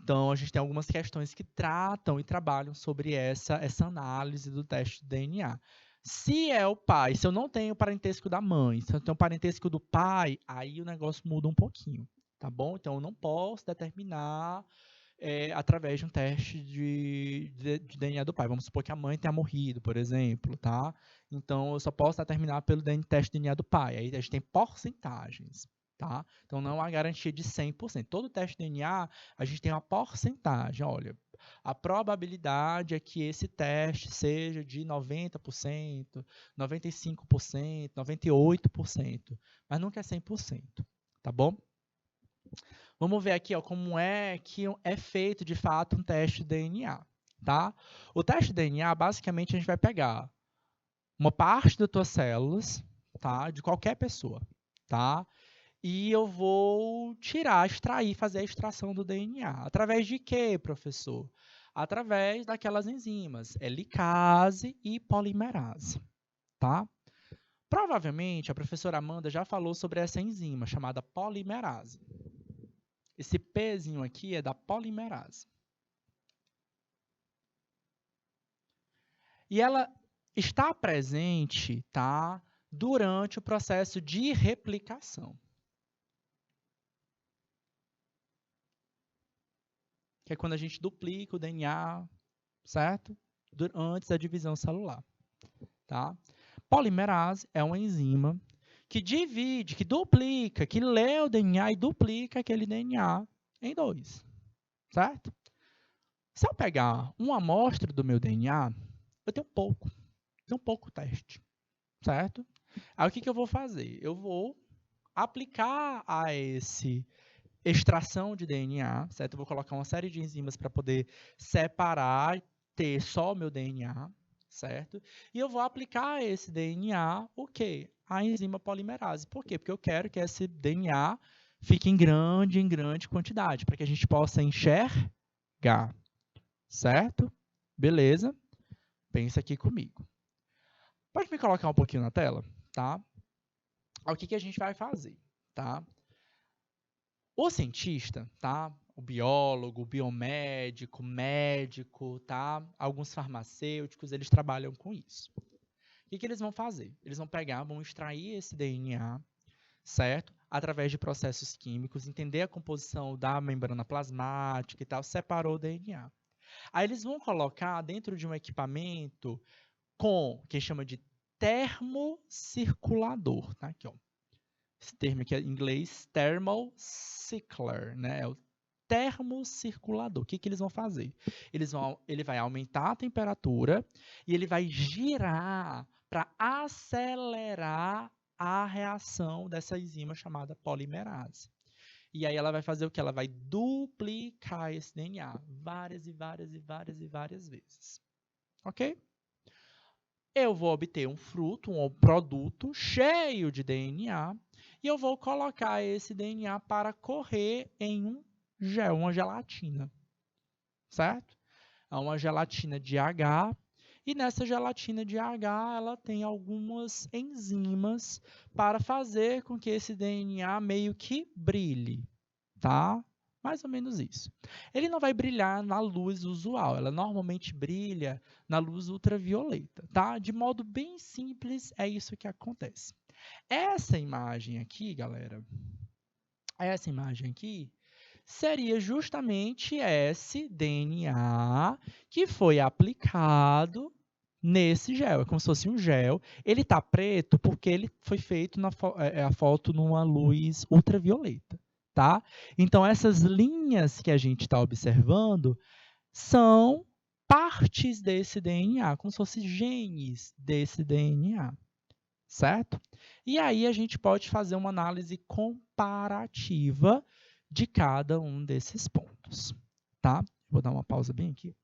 Então, a gente tem algumas questões que tratam e trabalham sobre essa análise do teste de DNA. Se é o pai, se eu não tenho parentesco da mãe, se eu tenho parentesco do pai, aí o negócio muda um pouquinho, tá bom? Então, eu não posso determinar através de um teste de DNA do pai. Vamos supor que a mãe tenha morrido, por exemplo, tá? Então, eu só posso determinar pelo teste de DNA do pai. Aí a gente tem porcentagens, tá? Então, não há garantia de 100%. Todo teste de DNA, a gente tem uma porcentagem. Olha, a probabilidade é que esse teste seja de 90%, 95%, 98%, mas nunca é 100%, tá bom? Vamos ver aqui, ó, como é que é feito, de fato, um teste de DNA, tá? O teste de DNA, basicamente, a gente vai pegar uma parte das tuas células, tá? De qualquer pessoa, tá? E eu vou tirar, extrair, fazer a extração do DNA. Através de quê, professor? Através daquelas enzimas, helicase e polimerase, tá? Provavelmente, a professora Amanda já falou sobre essa enzima, chamada polimerase. Esse Pzinho aqui é da polimerase. E ela está presente, tá, durante o processo de replicação. Que é quando a gente duplica o DNA, certo? Antes da divisão celular, tá? Polimerase é uma enzima que divide, que duplica, que lê o DNA e duplica aquele DNA em dois, certo? Se eu pegar uma amostra do meu DNA, eu tenho pouco teste, certo? Aí o que eu vou fazer? Eu vou aplicar a esse extração de DNA, certo? Eu vou colocar uma série de enzimas para poder separar, ter só o meu DNA, certo? E eu vou aplicar a esse DNA o quê? A enzima polimerase. Por quê? Porque eu quero que esse DNA fique em grande quantidade, para que a gente possa enxergar, certo? Beleza? Pensa aqui comigo. Pode me colocar um pouquinho na tela, tá? O que a gente vai fazer, tá? O cientista, tá? O biólogo, o biomédico, médico, tá? Alguns farmacêuticos, eles trabalham com isso. O que eles vão fazer? Eles vão pegar, vão extrair esse DNA, certo? Através de processos químicos, entender a composição da membrana plasmática e tal, separou o DNA. Aí eles vão colocar dentro de um equipamento que chama de termocirculador, tá? Aqui, ó. Esse termo aqui é em inglês, thermal cycler, né? É o termocirculador. O que eles vão fazer? Ele vai aumentar a temperatura e ele vai girar para acelerar a reação dessa enzima chamada polimerase. E aí ela vai fazer o que? Ela vai duplicar esse DNA várias vezes. Ok? Eu vou obter um fruto, um produto cheio de DNA, e eu vou colocar esse DNA para correr em um gel, uma gelatina, certo? É uma gelatina de H, e nessa gelatina de H ela tem algumas enzimas para fazer com que esse DNA meio que brilhe, tá? Mais ou menos isso. Ele não vai brilhar na luz usual, ela normalmente brilha na luz ultravioleta, tá? De modo bem simples, é isso que acontece. Essa imagem aqui, galera, essa imagem aqui seria justamente esse DNA que foi aplicado nesse gel. É como se fosse um gel. Ele está preto porque ele foi feito a foto numa luz ultravioleta, tá? Então, essas linhas que a gente está observando são partes desse DNA, como se fossem genes desse DNA, certo? E aí a gente pode fazer uma análise comparativa de cada um desses pontos, tá? Vou dar uma pausa bem aqui.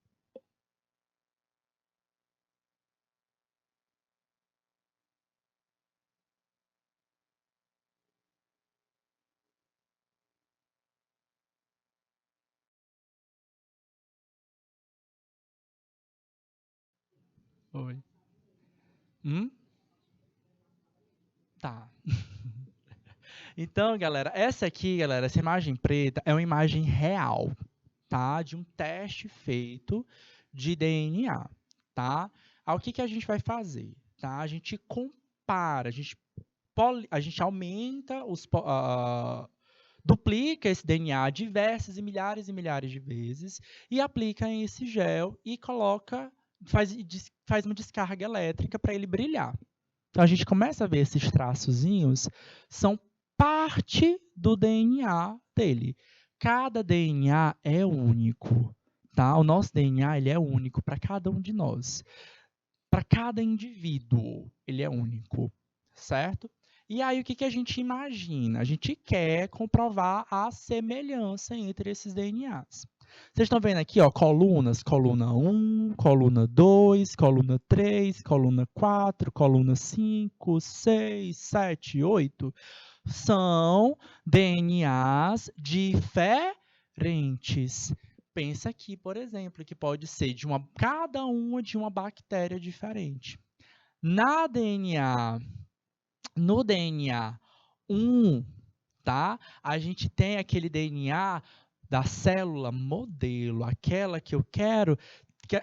Oi. Tá. Então, galera, essa aqui, galera, essa imagem preta é uma imagem real, tá? De um teste feito de DNA, tá? Aí, o que que a gente vai fazer, tá? A gente compara, a gente aumenta duplica esse DNA diversas e milhares de vezes e aplica em esse gel e faz uma descarga elétrica para ele brilhar. Então, a gente começa a ver esses traçozinhos, são parte do DNA dele. Cada DNA é único, tá? O nosso DNA ele é único para cada um de nós. Para cada indivíduo, ele é único, certo? E aí, o que que a gente imagina? A gente quer comprovar a semelhança entre esses DNAs. Vocês estão vendo aqui, ó, colunas, coluna 1, coluna 2, coluna 3, coluna 4, coluna 5, 6, 7, 8. São DNAs diferentes. Pensa aqui, por exemplo, que pode ser cada uma de uma bactéria diferente. No DNA 1, tá? A gente tem aquele DNA da célula modelo, aquela que eu quero,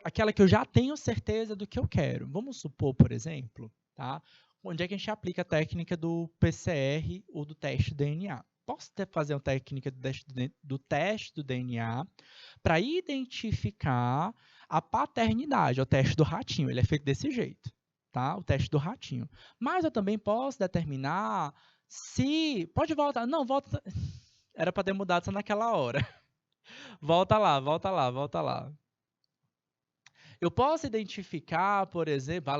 aquela que eu já tenho certeza do que eu quero. Vamos supor, por exemplo, tá? Onde é que a gente aplica a técnica do PCR ou do teste do DNA? Posso fazer uma técnica do teste do DNA para identificar a paternidade, é o teste do ratinho. Ele é feito desse jeito, tá? O teste do ratinho. Mas eu também posso determinar se... Pode voltar. Não, volta... Era para ter mudado só naquela hora. Volta lá, volta lá, volta lá. Eu posso identificar, por exemplo...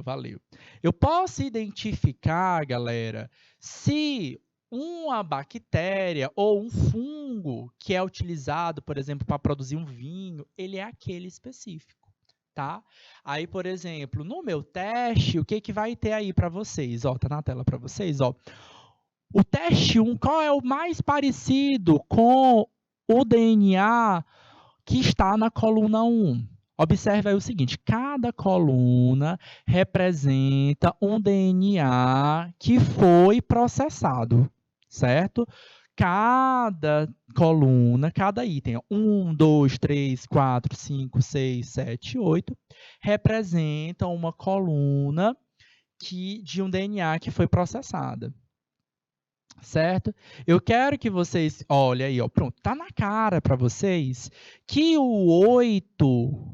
Valeu. Eu posso identificar, galera, se uma bactéria ou um fungo que é utilizado, por exemplo, para produzir um vinho, ele é aquele específico, tá? Aí, por exemplo, no meu teste, o que que vai ter aí para vocês? Ó, tá na tela para vocês, ó. O teste 1, qual é o mais parecido com o DNA que está na coluna 1? Observe aí o seguinte, cada coluna representa um DNA que foi processado, certo? Cada coluna, cada item, 1, 2, 3, 4, 5, 6, 7, 8, representa uma coluna de um DNA que foi processada. Certo? Eu quero que vocês, olha aí, ó, pronto, tá na cara para vocês que o 8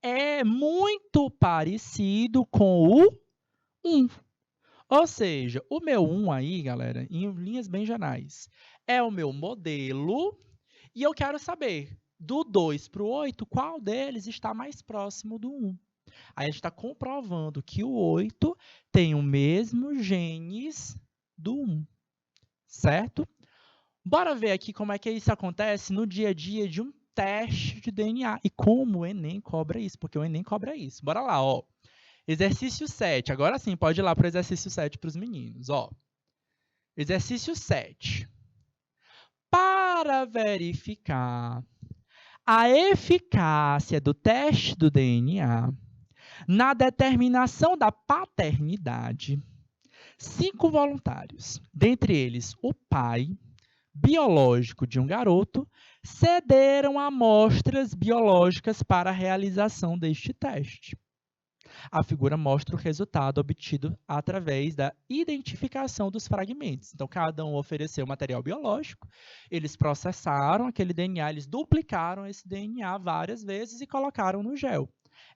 é muito parecido com o 1. Ou seja, o meu 1 aí, galera, em linhas bem gerais, é o meu modelo e eu quero saber, do 2 para o 8, qual deles está mais próximo do 1. Aí a gente está comprovando que o 8 tem o mesmo genes do 1. Certo? Bora ver aqui como é que isso acontece no dia a dia de um teste de DNA e como o Enem cobra isso, porque o Enem cobra isso. Bora lá, ó. Exercício 7. Agora sim, pode ir lá para o exercício 7 para os meninos, ó. Exercício 7. Para verificar a eficácia do teste do DNA na determinação da paternidade, 5 voluntários, dentre eles o pai biológico de um garoto, cederam amostras biológicas para a realização deste teste. A figura mostra o resultado obtido através da identificação dos fragmentos. Então, cada um ofereceu material biológico, eles processaram aquele DNA, eles duplicaram esse DNA várias vezes e colocaram no gel.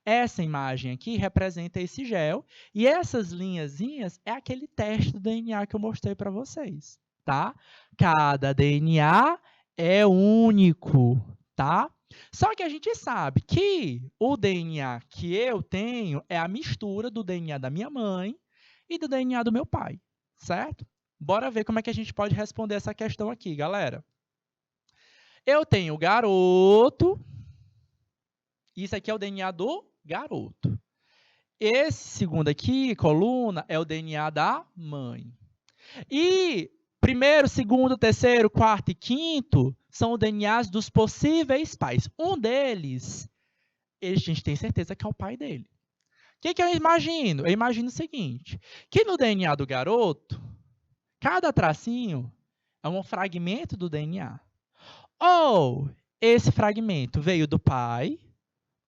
Essa imagem aqui representa esse gel, e essas linhazinhas é aquele teste do DNA que eu mostrei para vocês, tá? Cada DNA é único, tá? Só que a gente sabe que o DNA que eu tenho é a mistura do DNA da minha mãe e do DNA do meu pai, certo? Bora ver como é que a gente pode responder essa questão aqui, galera. Eu tenho o garoto. Isso aqui é o DNA do garoto. Esse segundo aqui, coluna, é o DNA da mãe. E primeiro, segundo, terceiro, quarto e quinto são os DNAs dos possíveis pais. Um deles, a gente tem certeza que é o pai dele. O que eu imagino? Eu imagino o seguinte, que no DNA do garoto, cada tracinho é um fragmento do DNA. Ou esse fragmento veio do pai,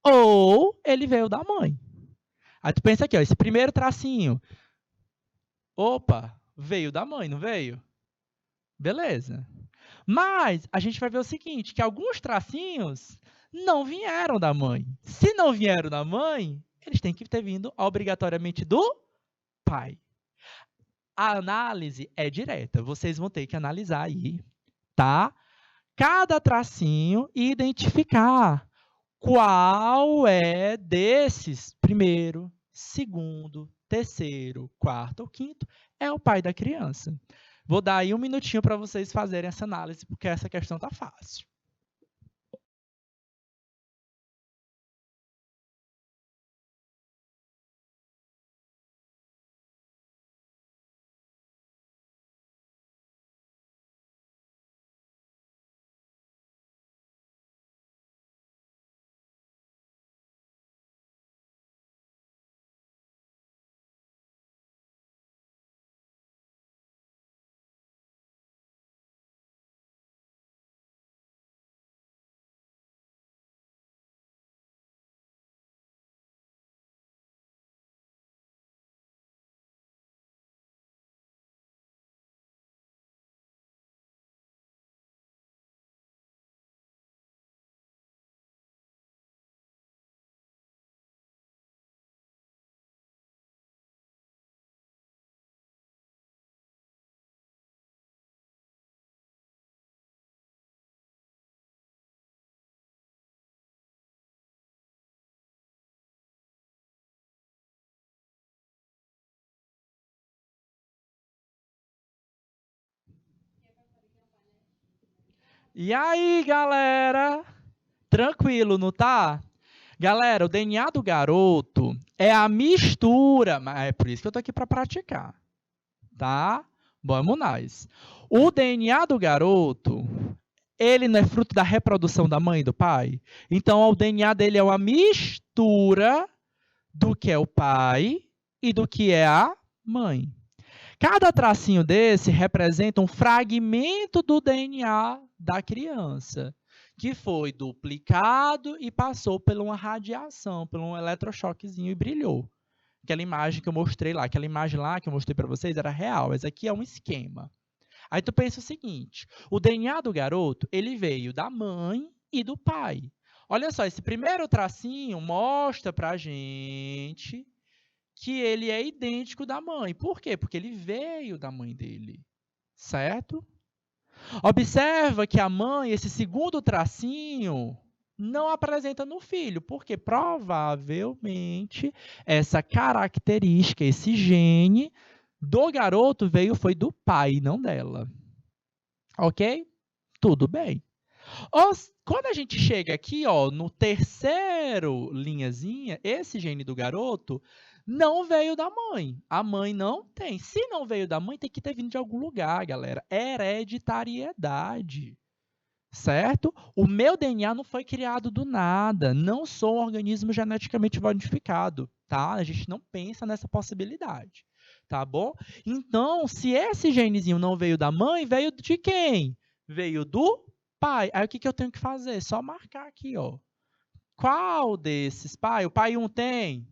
ou ele veio da mãe. Aí tu pensa aqui, ó, esse primeiro tracinho, opa, veio da mãe, não veio? Beleza. Mas a gente vai ver o seguinte, que alguns tracinhos não vieram da mãe. Se não vieram da mãe, eles têm que ter vindo obrigatoriamente do pai. A análise é direta. Vocês vão ter que analisar aí, tá? Cada tracinho e identificar qual é desses, primeiro, segundo, terceiro, quarto ou quinto, é o pai da criança. Vou dar aí um minutinho para vocês fazerem essa análise, porque essa questão está fácil. E aí, galera? Tranquilo, não tá? Galera, o DNA do garoto é a mistura, mas é por isso que eu tô aqui para praticar, tá? Vamos nós. O DNA do garoto, ele não é fruto da reprodução da mãe e do pai? Então, o DNA dele é uma mistura do que é o pai e do que é a mãe. Cada tracinho desse representa um fragmento do DNA da criança, que foi duplicado e passou por uma radiação, por um eletrochoquezinho e brilhou. Aquela imagem que eu mostrei lá, aquela imagem lá que eu mostrei para vocês era real, esse aqui é um esquema. Aí tu pensa o seguinte, o DNA do garoto, ele veio da mãe e do pai. Olha só, esse primeiro tracinho mostra pra gente que ele é idêntico da mãe. Por quê? Porque ele veio da mãe dele, certo? Observa que a mãe, esse segundo tracinho, não apresenta no filho, porque provavelmente essa característica, esse gene do garoto foi do pai, não dela. Ok? Tudo bem. Quando a gente chega aqui, ó, no terceiro linhazinha, esse gene do garoto não veio da mãe. A mãe não tem. Se não veio da mãe, tem que ter vindo de algum lugar, galera. Hereditariedade. Certo? O meu DNA não foi criado do nada. Não sou um organismo geneticamente modificado, tá? A gente não pensa nessa possibilidade, tá bom? Então, se esse genezinho não veio da mãe, veio de quem? Veio do pai. Aí o que eu tenho que fazer? Só marcar aqui, ó. Qual desses pai? O pai 1 tem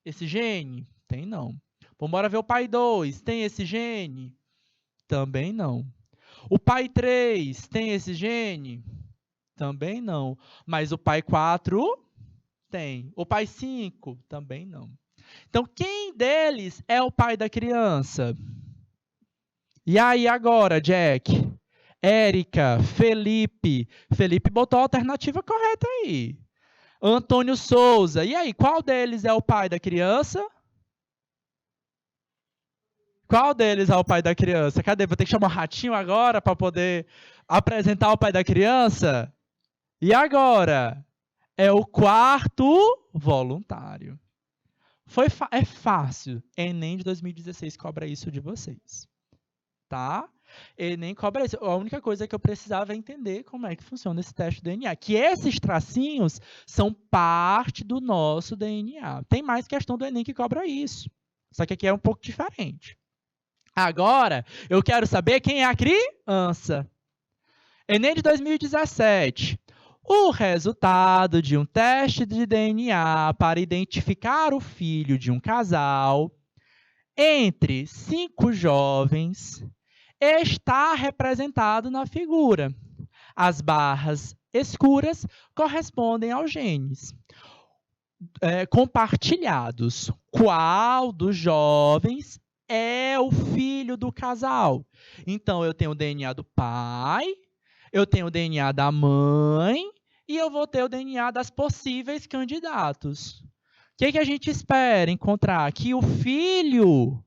esse gene? Tem não. Vamos ver o pai 2. Tem esse gene? Também não. O pai 3 tem esse gene? Também não. Mas o pai 4 tem. O pai 5 também não. Então, quem deles é o pai da criança? E aí agora, Jack? Érica, Felipe. Felipe botou a alternativa correta aí. Antônio Souza. E aí, qual deles é o pai da criança? Qual deles é o pai da criança? Cadê? Vou ter que chamar o Ratinho agora para poder apresentar o pai da criança? E agora? É o quarto voluntário. É fácil. Enem de 2016 cobra isso de vocês. Tá? Enem cobra isso. A única coisa que eu precisava é entender como é que funciona esse teste do DNA. Que esses tracinhos são parte do nosso DNA. Tem mais questão do Enem que cobra isso. Só que aqui é um pouco diferente. Agora, eu quero saber quem é a criança. Enem de 2017. O resultado de um teste de DNA para identificar o filho de um casal entre 5 jovens está representado na figura. As barras escuras correspondem aos genes compartilhados. Qual dos jovens é o filho do casal? Então, eu tenho o DNA do pai, eu tenho o DNA da mãe e eu vou ter o DNA das possíveis candidatos. O que a gente espera encontrar? Que o filho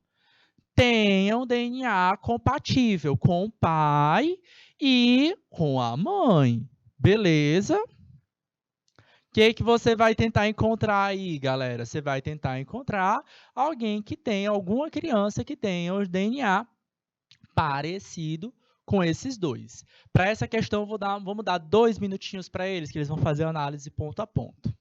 tenha um DNA compatível com o pai e com a mãe. Beleza? O que você vai tentar encontrar aí, galera? Você vai tentar encontrar alguém que tenha, alguma criança que tenha o DNA parecido com esses dois. Para essa questão, vamos dar 2 minutinhos para eles, que eles vão fazer a análise ponto a ponto.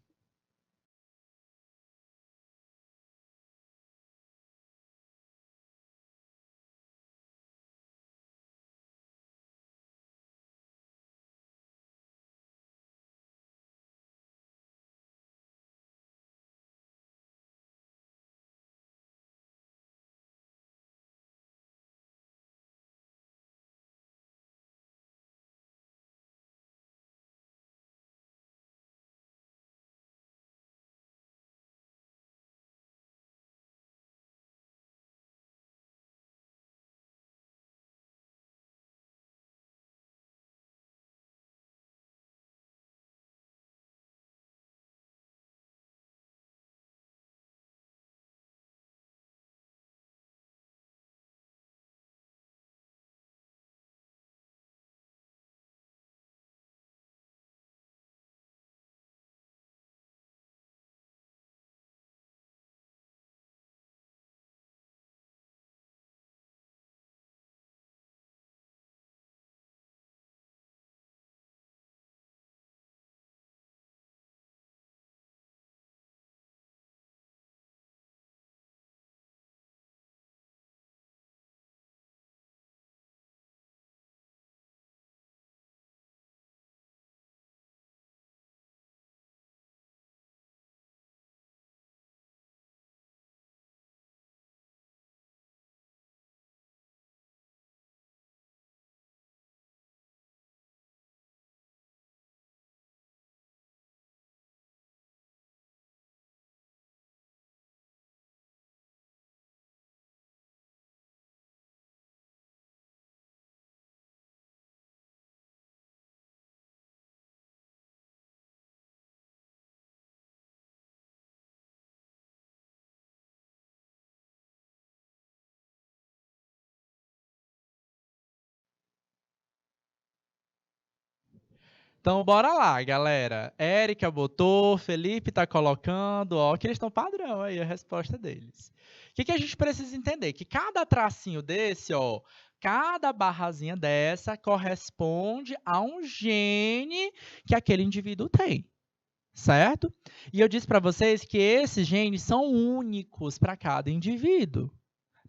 Então, bora lá, galera. Érica botou, Felipe tá colocando, ó, que eles estão padrão aí, a resposta deles. O que a gente precisa entender? Que cada tracinho desse, ó, cada barrazinha dessa corresponde a um gene que aquele indivíduo tem, certo? E eu disse para vocês que esses genes são únicos para cada indivíduo.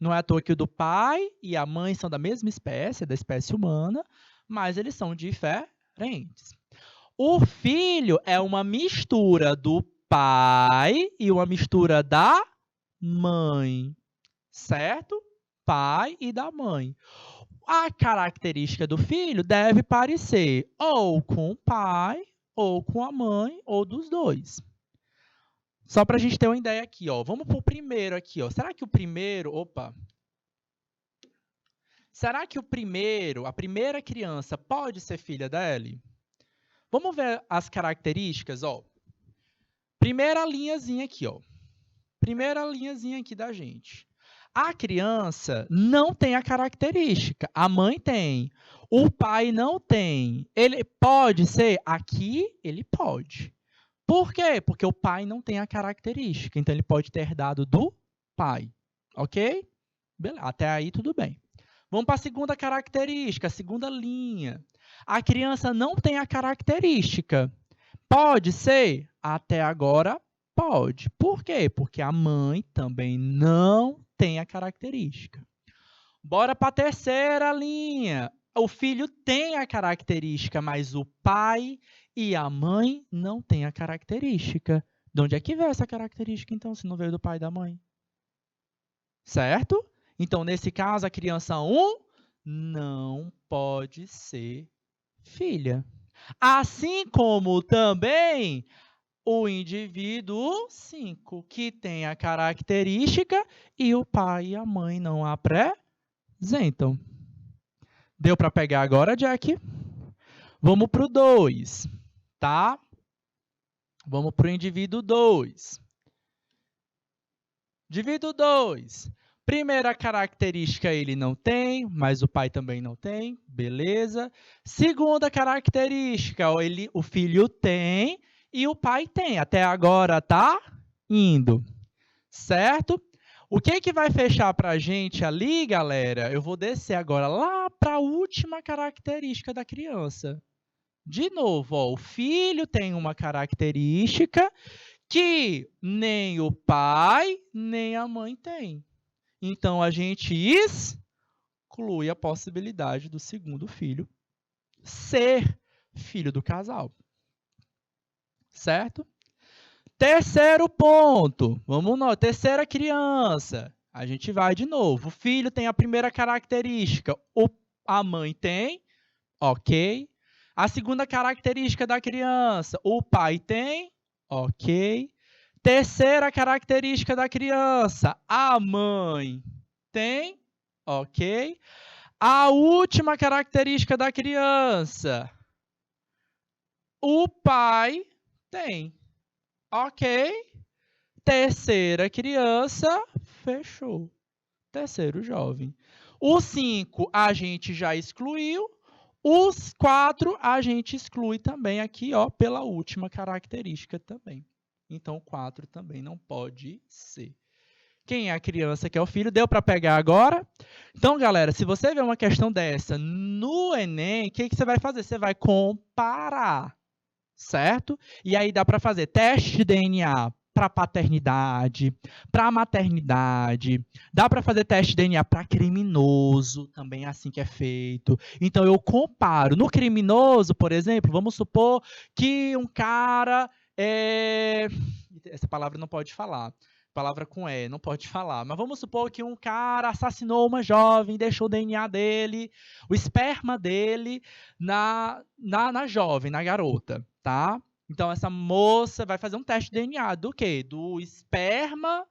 Não é à toa que o do pai e a mãe são da mesma espécie, da espécie humana, mas eles são diferentes. O filho é uma mistura do pai e uma mistura da mãe, certo? Pai e da mãe. A característica do filho deve parecer ou com o pai, ou com a mãe, ou dos dois. Só para a gente ter uma ideia aqui, ó. Vamos para o primeiro aqui, ó. Será que o primeiro... Opa! Será que a primeira criança, pode ser filha dele? Vamos ver as características, ó. Primeira linhazinha aqui, ó. Primeira linhazinha aqui da gente. A criança não tem a característica, a mãe tem. O pai não tem. Ele pode ser? Aqui, ele pode. Por quê? Porque o pai não tem a característica, então ele pode ter herdado do pai, ok? Beleza, até aí tudo bem. Vamos para a segunda característica, a segunda linha. A criança não tem a característica. Pode ser? Até agora, pode. Por quê? Porque a mãe também não tem a característica. Bora para a terceira linha. O filho tem a característica, mas o pai e a mãe não têm a característica. De onde é que veio essa característica, então, se não veio do pai e da mãe? Certo? Então, nesse caso, a criança 1 não pode ser filha. Assim como também o indivíduo 5, que tem a característica e o pai e a mãe não a apresentam. Deu para pegar agora, Jack? Vamos para o 2, tá? Vamos para o indivíduo 2. Indivíduo 2. Primeira característica ele não tem, mas o pai também não tem, beleza. Segunda característica, o filho tem e o pai tem. Até agora tá indo, certo? O que vai fechar para a gente ali, galera? Eu vou descer agora lá para a última característica da criança. De novo, ó, o filho tem uma característica que nem o pai nem a mãe tem. Então, a gente exclui a possibilidade do segundo filho ser filho do casal. Certo? Terceiro ponto. Vamos lá. Terceira criança. A gente vai de novo. O filho tem a primeira característica. A mãe tem. Ok. A segunda característica da criança. O pai tem. Ok. Terceira característica da criança, a mãe tem, ok? A última característica da criança, o pai tem, ok? Terceira criança, fechou. Terceiro jovem. Os 5 a gente já excluiu, os 4 a gente exclui também aqui, ó, pela última característica também. Então, 4 também não pode ser. Quem é a criança que é o filho? Deu para pegar agora? Então, galera, se você vê uma questão dessa no Enem, o que você vai fazer? Você vai comparar, certo? E aí dá para fazer teste de DNA para paternidade, para maternidade, dá para fazer teste de DNA para criminoso, também é assim que é feito. Então, eu comparo. No criminoso, por exemplo, vamos supor que um cara... Essa palavra não pode falar. Palavra com E, não pode falar. Mas vamos supor que um cara assassinou uma jovem, deixou o DNA dele, o esperma dele na jovem, na garota, tá? Então, essa moça vai fazer um teste de DNA do quê? Do esperma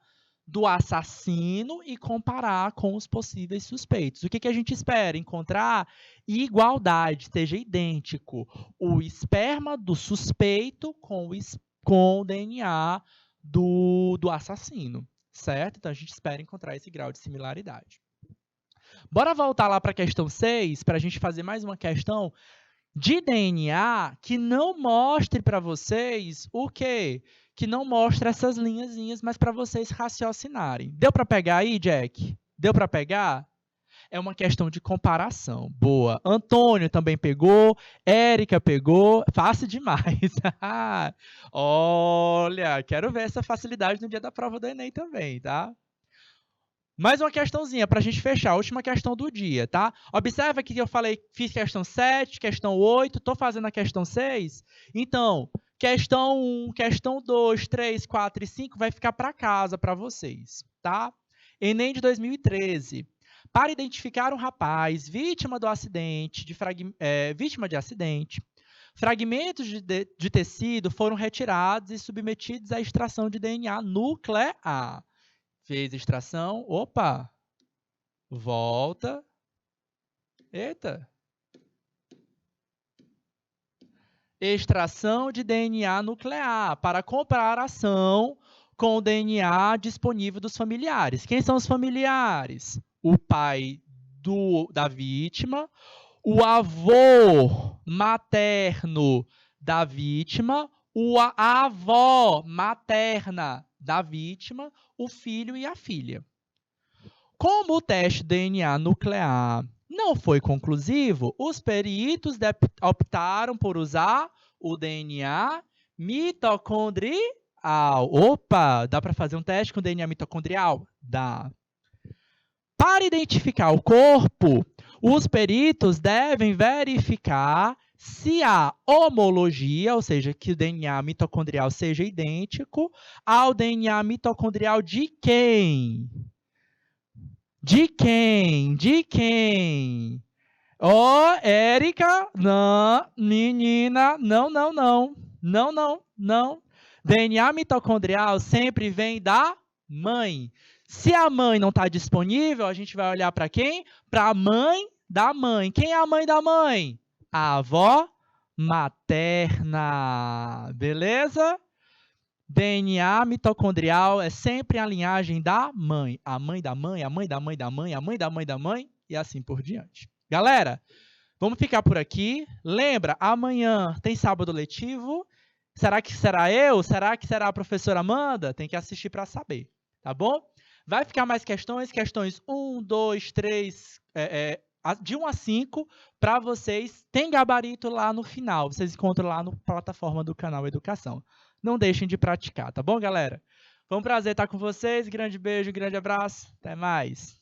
do assassino e comparar com os possíveis suspeitos. O que a gente espera? Encontrar igualdade, seja idêntico. O esperma do suspeito com o DNA do assassino, certo? Então, a gente espera encontrar esse grau de similaridade. Bora voltar lá para a questão 6, para a gente fazer mais uma questão de DNA que não mostre para vocês o quê? Que não mostre essas linhazinhas, mas para vocês raciocinarem. Deu para pegar aí, Jack? Deu para pegar? É uma questão de comparação. Boa. Antônio também pegou. Érica pegou. Fácil demais. Olha, quero ver essa facilidade no dia da prova do Enem também, tá? Mais uma questãozinha para a gente fechar, a última questão do dia, tá? Observa que eu falei, fiz questão 7, questão 8, estou fazendo a questão 6. Então, questão 1, questão 2, 3, 4 e 5 vai ficar para casa para vocês, tá? Enem de 2013. Para identificar um rapaz vítima do acidente, vítima de acidente, fragmentos de tecido foram retirados e submetidos à extração de DNA nuclear. Fez extração, opa, volta, eita. Extração de DNA nuclear para comparação com o DNA disponível dos familiares. Quem são os familiares? O pai da vítima, o avô materno da vítima, a avó materna da vítima, o filho e a filha. Como o teste de DNA nuclear não foi conclusivo, os peritos optaram por usar o DNA mitocondrial. Opa, dá para fazer um teste com DNA mitocondrial? Dá. Para identificar o corpo, os peritos devem verificar se há homologia, ou seja, que o DNA mitocondrial seja idêntico ao DNA mitocondrial de quem? De quem? De quem? Ó, Érica, não, menina, não, não, não. Não, não, não. DNA mitocondrial sempre vem da mãe. Se a mãe não está disponível, a gente vai olhar para quem? Para a mãe da mãe. Quem é a mãe da mãe? A avó materna. Beleza? DNA mitocondrial é sempre a linhagem da mãe. A mãe da mãe, a mãe da mãe da mãe, a mãe da mãe da mãe e assim por diante. Galera, vamos ficar por aqui. Lembra, amanhã tem sábado letivo. Será que será eu? Será que será a professora Amanda? Tem que assistir para saber, tá bom? Vai ficar mais questões, questões 1, 2, 3, de 1 a 5, para vocês. Tem gabarito lá no final, vocês encontram lá na plataforma do canal Educação. Não deixem de praticar, tá bom, galera? Foi um prazer estar com vocês. Grande beijo, grande abraço. Até mais.